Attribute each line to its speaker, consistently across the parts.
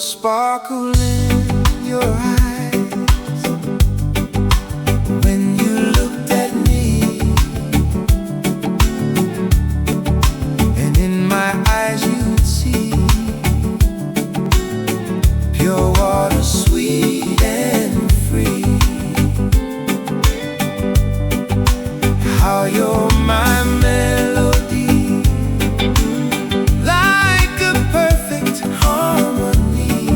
Speaker 1: sparkle in your eyes when you looked at me, and in my eyes you'd see pure water, sweet and free. How you're my melody, like a perfect harmony.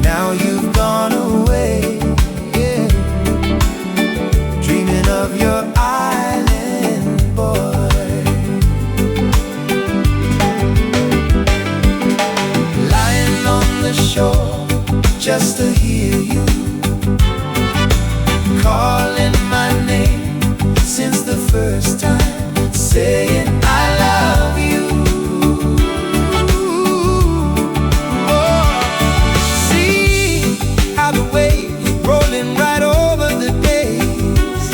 Speaker 1: Now you've gone away, yeah, dreaming of your island boy, lying on the shore just to hear you calling my name since the first time, saying I love you. Oh, see how the waves rolling right over the days,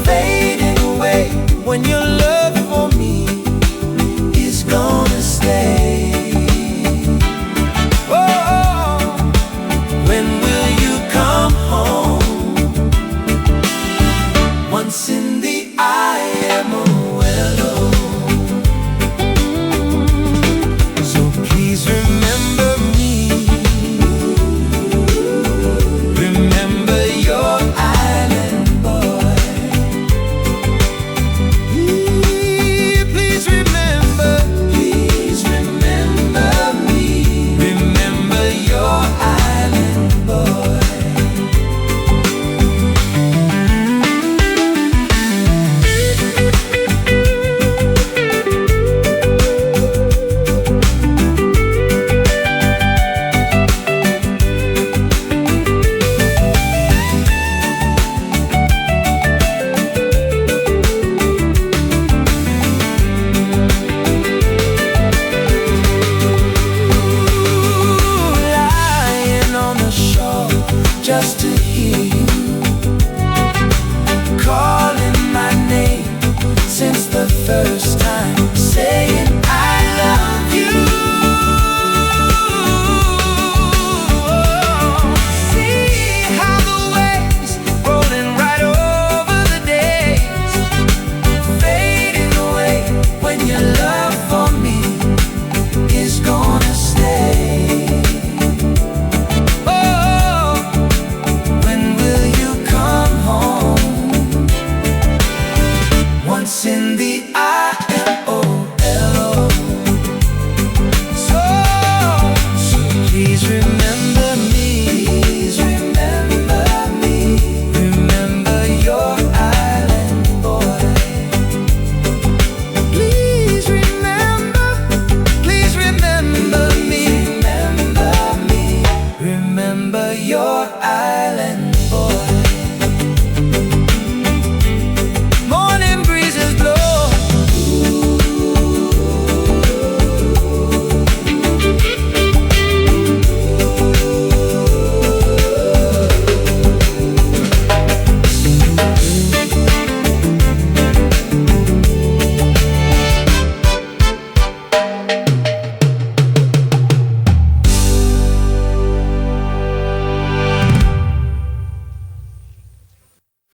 Speaker 1: fading away when your love for me is gonna stay. Oh, when will you come home? Once in the IMO alone. So please remember me, remember your island boy. Please remember me, remember your island boy. Just to hear you